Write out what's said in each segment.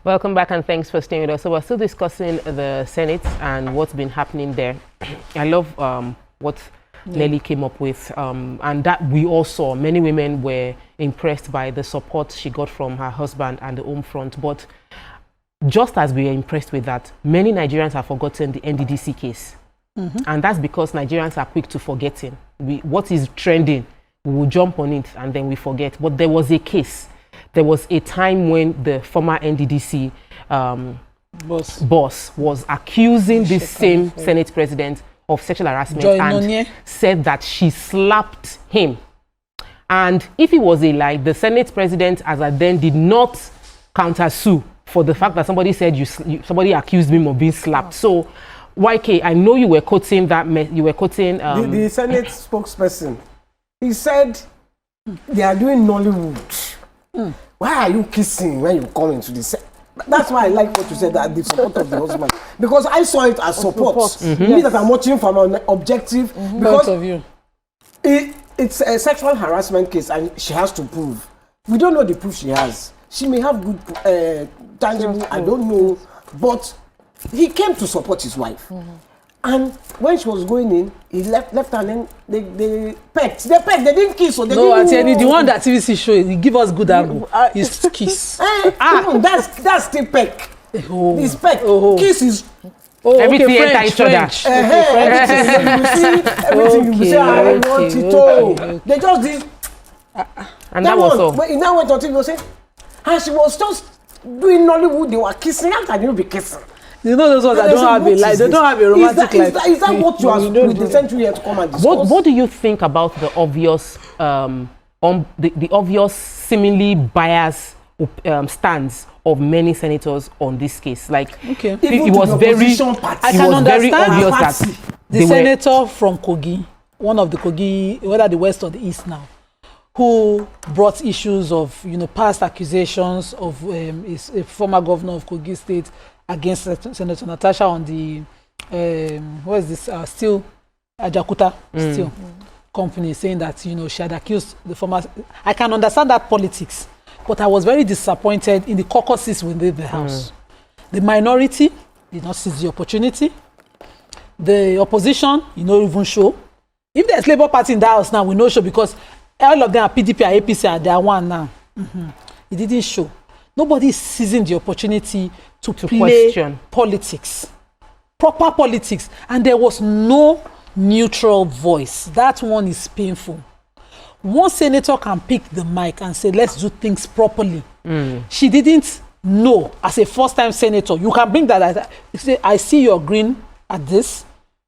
Welcome back and thanks for staying with us. So we're still discussing the Senate and what's been happening there. I love what Nelly came up with, and that we all saw. Many women were impressed by the support she got from her husband and the home front. But just as we were impressed with that, many Nigerians have forgotten the NDDC case. And that's because Nigerians are quick to forgetting. What is trending, we will jump on it and then we forget. But there was a case. There was a time when the former NDDC boss was accusing this same Senate president of sexual harassment and said that she slapped him. And if it was a lie, the Senate president as at then did not countersue for the fact that somebody said somebody accused me of being slapped. So YK, I know you were quoting that you were quoting the Senate spokesperson. He said they are doing Nollywood. Why are you kissing when you come into the set? That's why I like what you said, that the support of the husband, because I saw it as support. Me that I'm watching from an objective because of you. It's a sexual harassment case and she has to prove. We don't know the proof she has. She may have good tangible, I don't know, but he came to support his wife. And when she was going in, he left her and then they pecked. They didn't kiss. So they didn't the one that TVC show, he give us good angle. His kiss. That's still peck. This peck. Kiss is everything enter each other. Everything you say, I want it all. They just did. And that was all. But he now went on TV and said, and she was just doing Nollywood. They were kissing. How can you be kissing? You know those ones that don't have a life, they don't have a romantic life. Is that what you are with the century here to come and discuss? What do you think about the obvious, the obvious seemingly biased stance of many senators on this case? Like, it was very, I can understand that the senator from Kogi, one of the Kogi, whether the west or the east now, who brought issues of past accusations of a former governor of Kogi State against Senator Natasha on the what is this steel Ajakuta steel company, saying that she had accused the former. I can understand that politics, but I was very disappointed in the caucuses within the House. The minority did not seize the opportunity. The opposition, even show. If there's Labour Party in the House now, we no show because all of them are PDP and APC and they are one now. It didn't show. Nobody is seizing the opportunity to play question politics, proper politics, and there was no neutral voice. That one is painful. One senator can pick the mic and say, let's do things properly. She didn't know as a first-time senator. You can bring that. You say, I see you're green at this.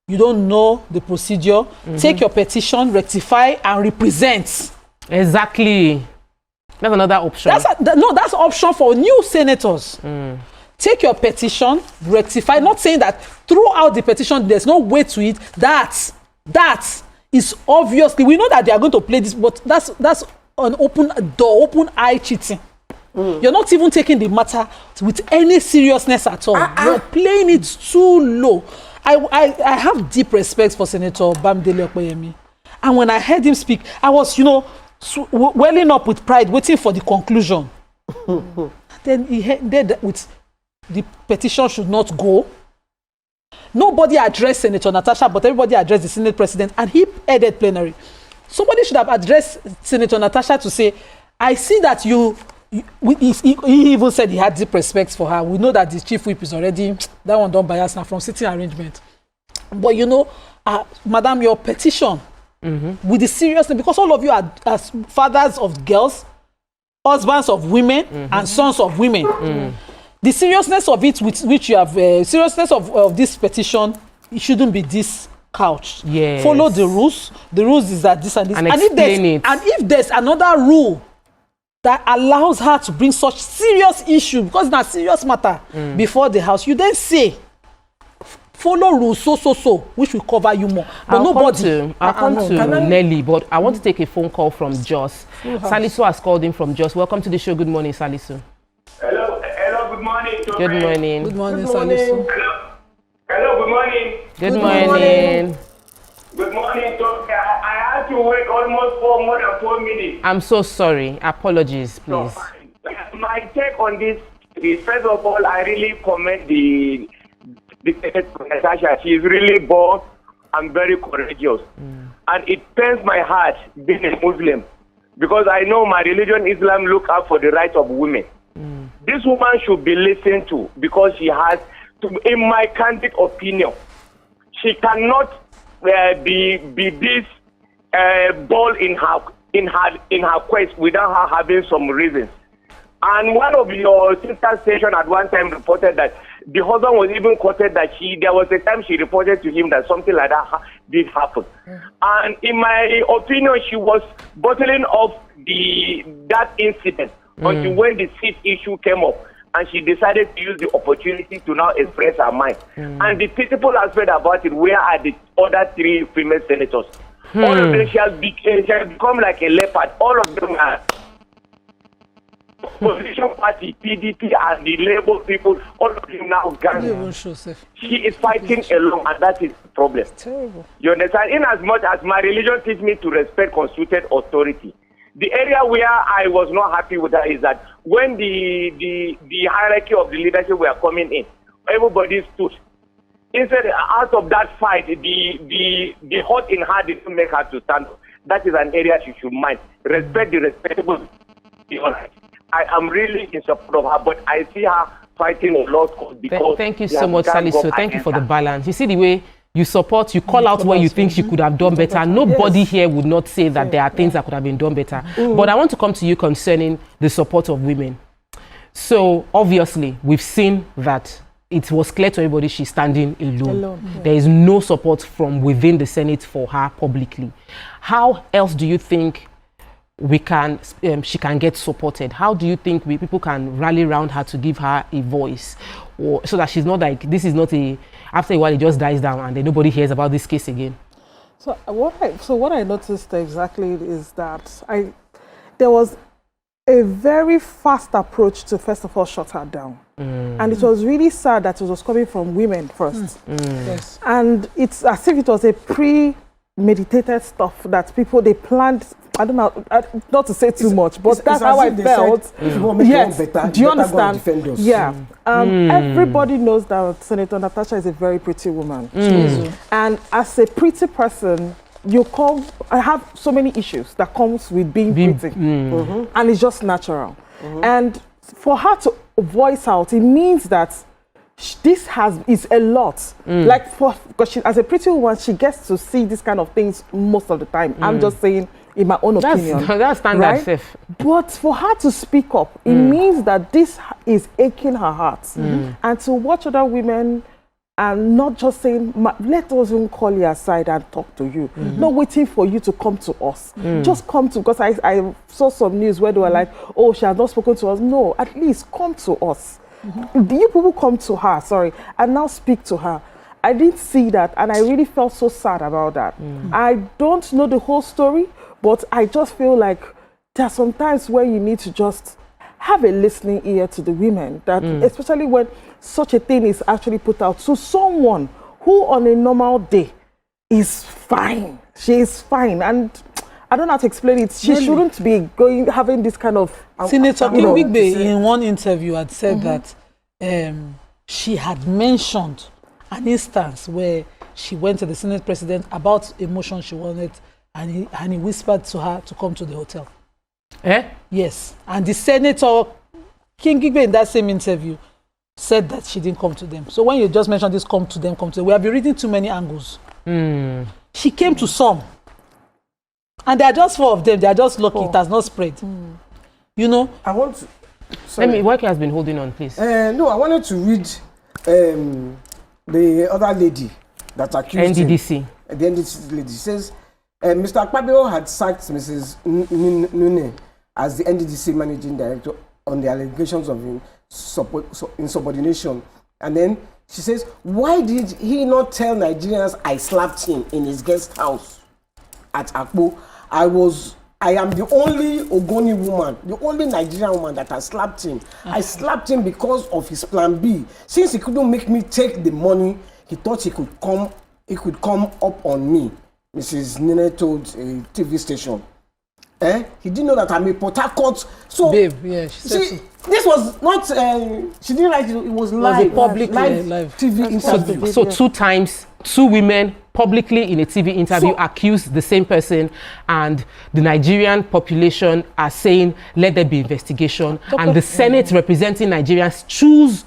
You don't know the procedure. Take your petition, rectify, and represent. Exactly. That's another option. That's option for new senators. Take your petition, rectify. Not saying that throughout the petition there's no way to it. That is obviously, we know that they are going to play this, but that's an open door, open eye cheating. You're not even taking the matter with any seriousness at all. You're playing it too low. I have deep respect for Senator Bamidele Okoyemi, and when I heard him speak, I was welling up with pride, waiting for the conclusion. Then he ended with the petition should not go. Nobody addressed Senator Natasha, but everybody addressed the Senate president, and he headed plenary. Somebody should have addressed Senator Natasha to say, I see that he even said he had deep respect for her. We know that the chief whip is already, that one done by us now from sitting arrangement. But madam, your petition, with the seriousness, because all of you are as fathers of girls, husbands of women, and sons of women. The seriousness of it, which you have, seriousness of this petition, it shouldn't be this couch. Yes. Follow the rules. The rules is that this and this. And explain it. And if there's another rule that allows her to bring such serious issue, because it's a serious matter, before the House, you then say, follow rules so, which will cover you more. But I'll nobody. I'll come to Nelly, but I want to take a phone call from Jos. Salisu has called in from Jos. Welcome to the show. Good morning, Salisu. Hello, good morning. Good morning. Good morning, Salisu. Hello, good morning. Good morning. Good morning. I had to wait almost for more than 4 minutes. I'm so sorry. Apologies, please. My take on this First of all, I really commend the Natasha. She is really bold and very courageous. And it pains my heart being a Muslim, because I know my religion, Islam, look out for the rights of women. This woman should be listened to, because she has, in my candid opinion, she cannot be this bold in her quest without her having some reasons. And one of your sister station at one time reported that the husband was even quoted that there was a time she reported to him that something like that did happen. And in my opinion, she was bottling up that incident until when the seat issue came up, and she decided to use the opportunity to now express her mind. And the pitiful aspect about it, where are the other 3 female senators? All of them shall become like a leopard. All of them are opposition party, PDP, and the Labour people. All of them now gang. She is fighting alone, and that is the problem. It's terrible. You understand? In as much as my religion teaches me to respect constituted authority, the area where I was not happy with her is that when the hierarchy of the leadership were coming in, everybody stood. Instead, out of that fight, the hurt in her didn't make her to stand up. That is an area she should mind. Respect the respectable. I am really in support of her, but I see her fighting a lot because... Thank you so much, Salisu. Thank you for the balance. You see the way you support, you call out where you think she could have done better. Nobody here would not say that there are things that could have been done better. But I want to come to you concerning the support of women. So obviously, we've seen that it was clear to everybody she's standing alone. There is no support from within the Senate for her publicly. How else do you think she can get supported? How do you think people can rally around her to give her a voice, or so that she's not like, this is not after a while it just dies down and then nobody hears about this case again? So what I noticed exactly is that there was a very fast approach to first of all shut her down. And it was really sad that it was coming from women first. Yes. And it's as if it was a premeditated stuff that they planned. I don't know, not to say too much, but that's how I felt. Yes. Do you understand? Yeah. Everybody knows that Senator Natasha is a very pretty woman. And as a pretty person, I have so many issues that comes with being pretty. And it's just natural. And for her to voice out, it means that this is a lot. Because as a pretty woman, she gets to see this kind of things most of the time. I'm just saying, in my own opinion. That's standard, right? Safe. But for her to speak up, it means that this is aching her heart. And to watch other women and not just saying, let us even call you aside and talk to you. Not waiting for you to come to us. Just come to, because I saw some news where they were like, oh, she has not spoken to us. No, at least come to us. You people come to her, and now speak to her. I didn't see that, and I really felt so sad about that. I don't know the whole story, but I just feel like there are some times where you need to just have a listening ear to the women, that especially when such a thing is actually put out to someone who on a normal day is fine. She is fine. And I don't know how to explain it. She shouldn't be having this kind of... Senator Kimbigbe in one interview had said that she had mentioned an instance where she went to the Senate president about a motion she wanted, and he whispered to her to come to the hotel. Yes. And the Senator Kimbigbe in that same interview said that she didn't come to them. So when you just mentioned this, come to them, we have been reading too many angles. She came to some. And there are just 4 of them. They are just lucky. It has not spread. You know? I want to... Waki has been holding on, please. No, I wanted to read the other lady that accused NDDC. Him. The NDDC lady says, Mr. Akpabio had sacked Mrs. Nune as the NDDC managing director on the allegations of insubordination. And then she says, why did he not tell Nigerians I slapped him in his guest house at Akpo? I am the only Ogoni woman, the only Nigerian woman that has slapped him. I slapped him because of his plan B. Since he couldn't make me take the money, he thought he could come up on me, Mrs. Nene told a TV station. He didn't know that I'm a Port Harcourt. So, babe, yeah, she said so. This was not, she didn't write it, it was live. It was a public live TV interview. So 2 times, 2 women publicly in a TV interview accused the same person, and the Nigerian population are saying, let there be investigation. And the Senate representing Nigerians chose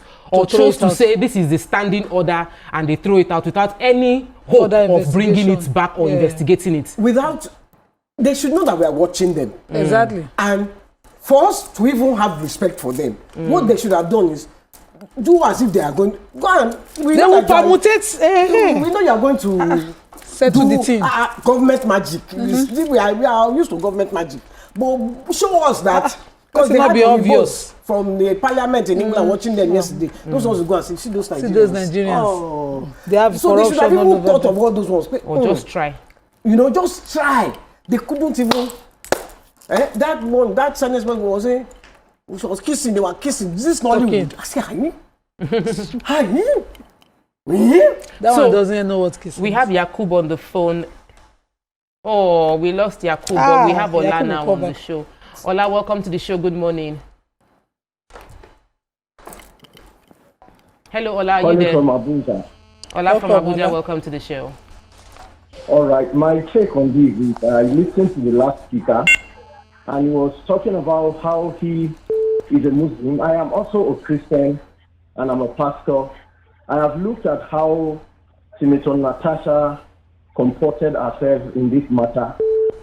to say this is the standing order, and they throw it out without any hope of bringing it back or investigating it. They should know that we are watching them. Exactly. And for us to even have respect for them, what they should have done is do as if they are going. Go on. They will permutate. We know you are going to settle the thing. Government magic. We are used to government magic. But show us that. Because they be obvious. From the parliament in England, watching them yesterday. Those ones will go and see those Nigerians. See those Nigerians. Oh. They have so they should have even thought of all those ones. Or just try. You know, just try. They couldn't even. That Chinese man was saying, she was kissing, they were kissing. This is not Hollywood. I said, honey. That one doesn't know what kissing. We have Yakub on the phone. Oh, we lost Yakub, but we have Ola now on the show. Ola, welcome to the show. Good morning. Hello, Ola, are you there? From Abuja. Ola from Abuja, welcome to the show. All right, my take on this is I listened to the last speaker, and he was talking about how he is a Muslim. I am also a Christian, and I'm a pastor. I have looked at how Senator Natasha comported herself in this matter,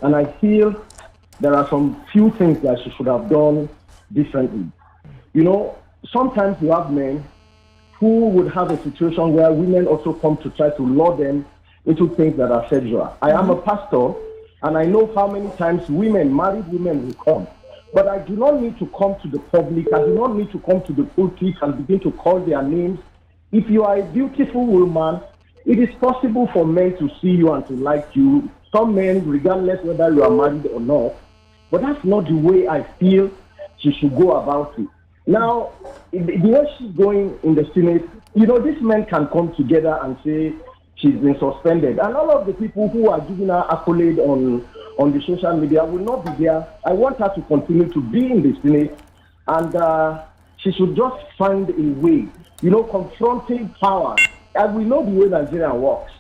and I feel there are some few things that she should have done differently. You know, sometimes you have men who would have a situation where women also come to try to lure them into things that are sexual. I am a pastor, and I know how many times married women will come. But I do not need to come to the public. I do not need to come to the pulpit and begin to call their names. If you are a beautiful woman, it is possible for men to see you and to like you. Some men, regardless whether you are married or not. But that's not the way I feel she should go about it. Now, the way she's going in the Senate, you know, these men can come together and say she's been suspended. And all of the people who are giving her accolade on the social media will not be there. I want her to continue to be in the Senate, and she should just find a way, you know, confronting power. And we know the way Nigeria works.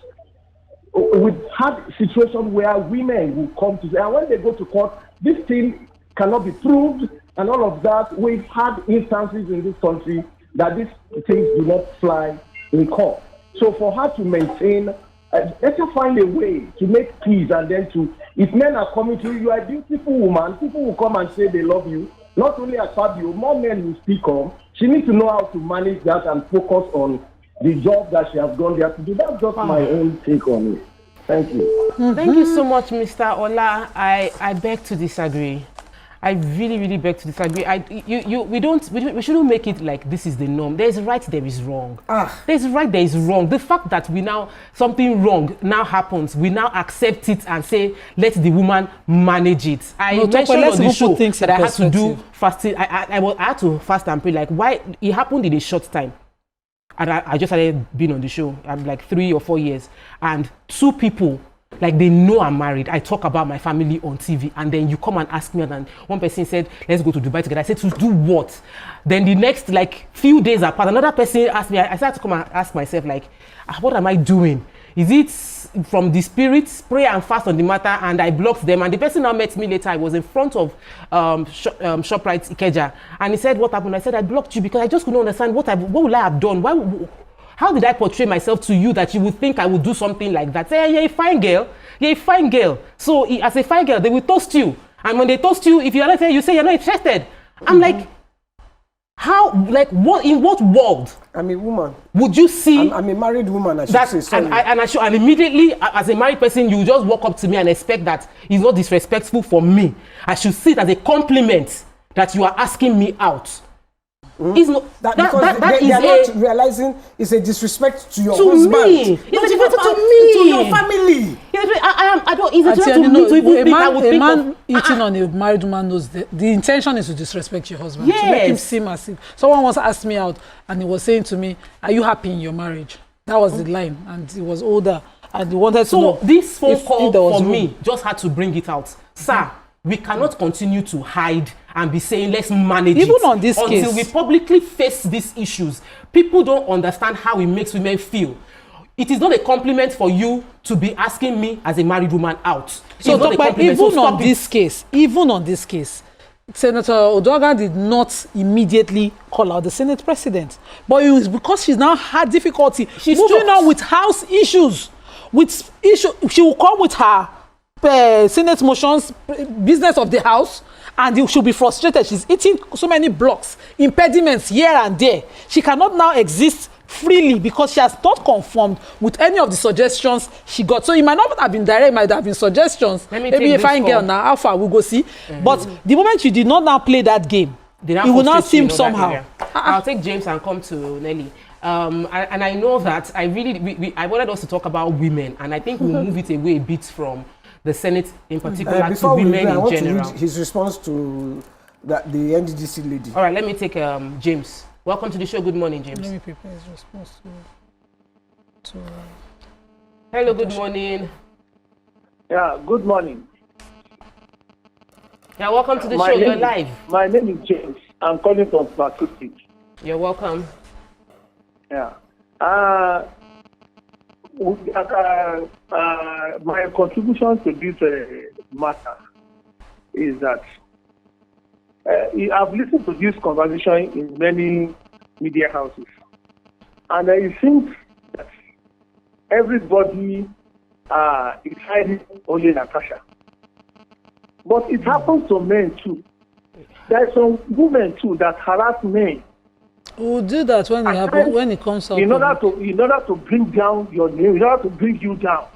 We've had situations where women will come to say, and when they go to court, this thing cannot be proved, and all of that. We've had instances in this country that these things do not fly in court. So for her to maintain, let her find a way to make peace, and then if men are coming to you are a beautiful woman, people will come and say they love you. Not only Akpabio, more men will speak up. She needs to know how to manage that and focus on the job that she has gone there to do. That's just my own take on it. Thank you. Thank you so much, Mr. Ola. I beg to disagree. I really, really beg to disagree. We shouldn't make it like this is the norm. There is right, there is wrong. There is right, there is wrong. The fact that something wrong now happens, we now accept it and say, let the woman manage it. I mentioned on the show that I had to do fasting. I had to fast and pray. Like, why? It happened in a short time. And I just started being on the show. I'm like 3 or 4 years. And 2 people, like, they know I'm married. I talk about my family on TV, and then you come and ask me, and one person said, let's go to Dubai together. I said, to do what? Then the next, like, few days apart, another person asked me, I started to come and ask myself, like, what am I doing? Is it from the spirit? Pray and fast on the matter, and I blocked them. And the person now met me later. I was in front of ShopRite Ikeja, and he said, what happened? I said, I blocked you because I just couldn't understand what would I have done? How did I portray myself to you that you would think I would do something like that? Say, you're a fine girl. You're a fine girl. So as a fine girl, they will toast you. And when they toast you, if you're not there, you say you're not interested. I'm like, how, like, what, in what world? I'm a woman. Would you see? I'm a married woman, I should say. Sorry. And immediately, as a married person, you just walk up to me and expect that it's not disrespectful for me. I should see it as a compliment that you are asking me out. It's not, they are not realizing it's a disrespect to your husband. Me. It's a disrespect to me. To your family. I don't. It's a disrespect to me to even think I would think of. A man eating on a married woman knows the intention is to disrespect your husband. Yes. To make him seem as if. Someone once asked me out, and he was saying to me, "Are you happy in your marriage?" That was the line, and he was older, and he wanted to know. So this phone call for me just had to bring it out, sir. We cannot continue to hide and be saying, let's manage Even it on this until case. we publicly face these issues. People don't understand how it makes women feel. It is not a compliment for you to be asking me as a married woman out. So, even on it. this case, Senator Uduaghan did not immediately call out the Senate president, but it was because she's now had difficulty moving on with house issues. She will come with her Senate motions, business of the house, and she'll be frustrated. She's eating so many blocks, impediments here and there. She cannot now exist freely because she has not conformed with any of the suggestions she got. So it might not have been direct, it might have been suggestions. Maybe a fine girl now, how far we'll go see. But the moment you did not now play that game, it will now seem somehow. I'll take James and come to Nelly. And I know that I wanted us to talk about women, and I think we'll move it away a bit from the Senate in particular to women in general. I want to read his response to the NDDC lady. All right, let me take James. Welcome to the show. Good morning, James. Let me prepare his response to Hello, good morning. Yeah, good morning. Yeah, welcome to the show. You're live. My name is James. I'm calling from Kuti. You're welcome. Yeah. My contribution to this matter is that I've listened to this conversation in many media houses, and it seems that everybody is hiding only Natasha. But it happens to men too. There are some women too that harass men. We'll do that when it comes out. In order to bring down your name, in order to bring you down.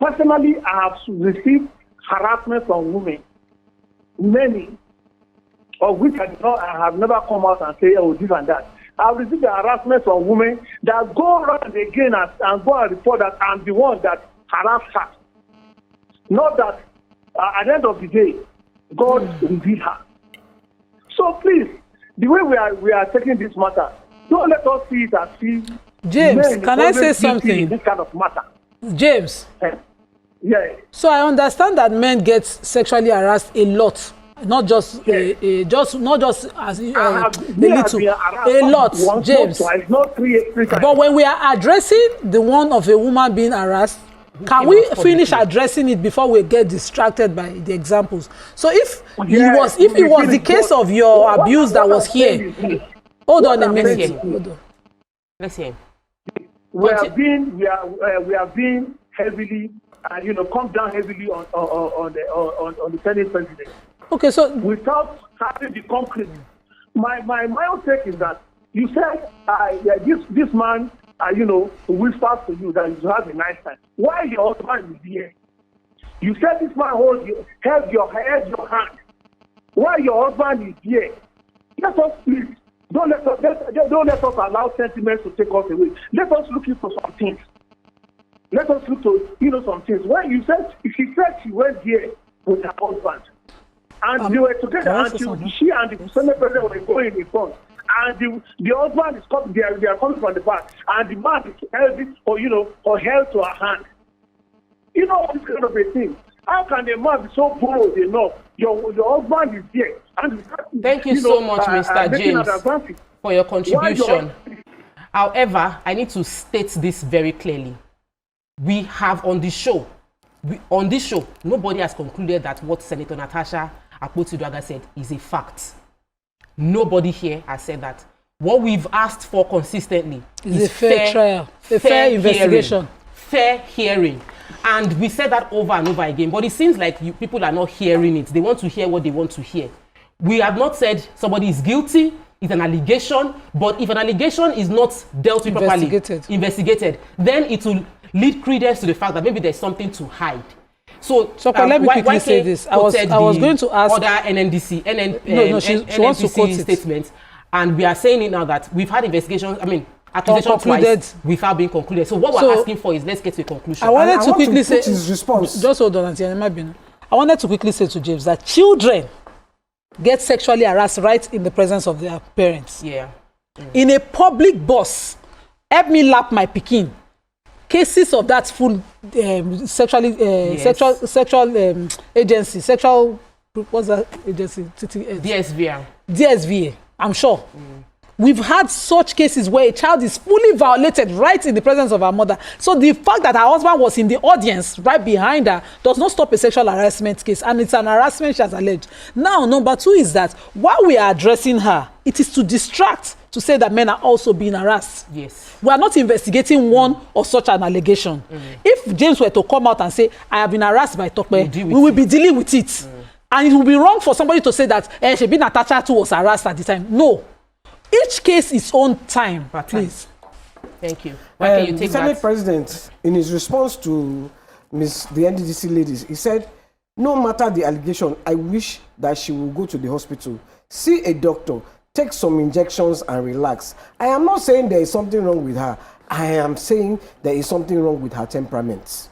Personally, I have received harassment from women, many of which I have never come out and say, oh, this and that. I've received the harassment from women that go around again and go and report that I'm the one that harassed her. Not that at the end of the day, God revealed her. So please, the way we are taking this matter, don't let us see it as if James, can I say something? This kind of matter. James. Yeah. So I understand that men get sexually harassed a lot. Not just not just as a little, a lot, James. But when we are addressing the one of a woman being harassed, can we finish addressing it before we get distracted by the examples? So if it was the case of your abuse that was here, hold on a minute. Hold on. Let's hear. We are being heavily, come down heavily on the Senate president. Okay, so without having the concrete, my own take is that you said this man whispers to you that you have a nice time. Why your husband is here? You said this man held your hand. Why your husband is here? Let us please don't let us allow sentiments to take us away. Let us look for some things. Let us look to some things. When she said she went here with her husband. And they were together, and she and the Senate president were going in front. And the husband is coming, they are coming from the back, and the man is held to her hand. This kind of a thing. How can a man be so bold enough? Your husband is here. And thank you so much, Mr. James, for your contribution. However, I need to state this very clearly. We have on this show, nobody has concluded that what Senator Natasha Akpoti-Uduaghan said is a fact. Nobody here has said that. What we've asked for consistently is a fair trial, a fair investigation, fair hearing. And we said that over and over again, but it seems like people are not hearing it. They want to hear what they want to hear. We have not said somebody is guilty, it's an allegation, but if an allegation is not dealt with properly, investigated, then it will lead credence to the fact that maybe there's something to hide. So let me quickly say this. I was going to ask other NNDC she wants to quote statements, and we are saying it now that we've had investigations. Accusation twice without being concluded. So what we're asking for is let's get to a conclusion. I wanted to quickly say his response. Just hold on, Auntie. I wanted to quickly say to James that children get sexually harassed right in the presence of their parents. Yeah. In a public bus, help me lap my pikin. cases of that full sexual agency, sexual, what's that agency? DSVA, I'm sure. We've had such cases where a child is fully violated right in the presence of her mother. So the fact that her husband was in the audience right behind her does not stop a sexual harassment case, and it's an harassment she has alleged. Now, number two is that while we are addressing her, it is to distract to say that men are also being harassed. Yes. We are not investigating one or such an allegation. If James were to come out and say, I have been harassed by Tokpe, we will be dealing with it. And it will be wrong for somebody to say that Shebi Natasha too was harassed at the time. No. Each case its own time, please. Thank you. Why can you take the Senate that? President, in his response to the NDDC ladies, he said, no matter the allegation, I wish that she will go to the hospital, see a doctor, take some injections and relax. I am not saying there is something wrong with her. I am saying there is something wrong with her temperament.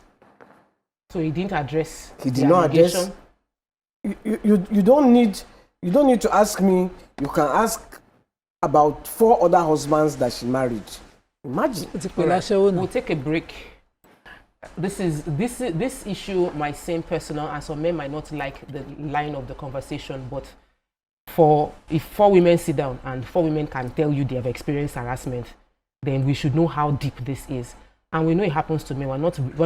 So he didn't address. He did not address. You don't need to ask me. You can ask about 4 other husbands that she married. Imagine. Right. We'll take a break. This issue might seem personal, and some men might not like the line of the conversation, but if 4 women sit down and 4 women can tell you they have experienced harassment, then we should know how deep this is. And we know it happens to men. We're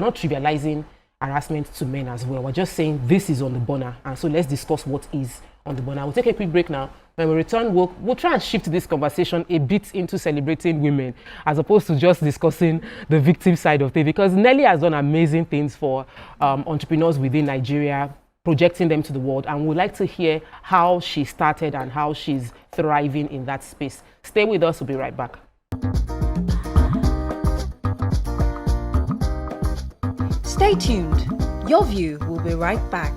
not trivializing harassment to men as well. We're just saying this is on the burner, and so let's discuss what is on the burner. We'll take a quick break now. When we return, we'll try and shift this conversation a bit into celebrating women as opposed to just discussing the victim side of things, because Nelly has done amazing things for entrepreneurs within Nigeria, projecting them to the world, and we'd like to hear how she started and how she's thriving in that space. Stay with us, we'll be right back. Stay tuned. Your View will be right back.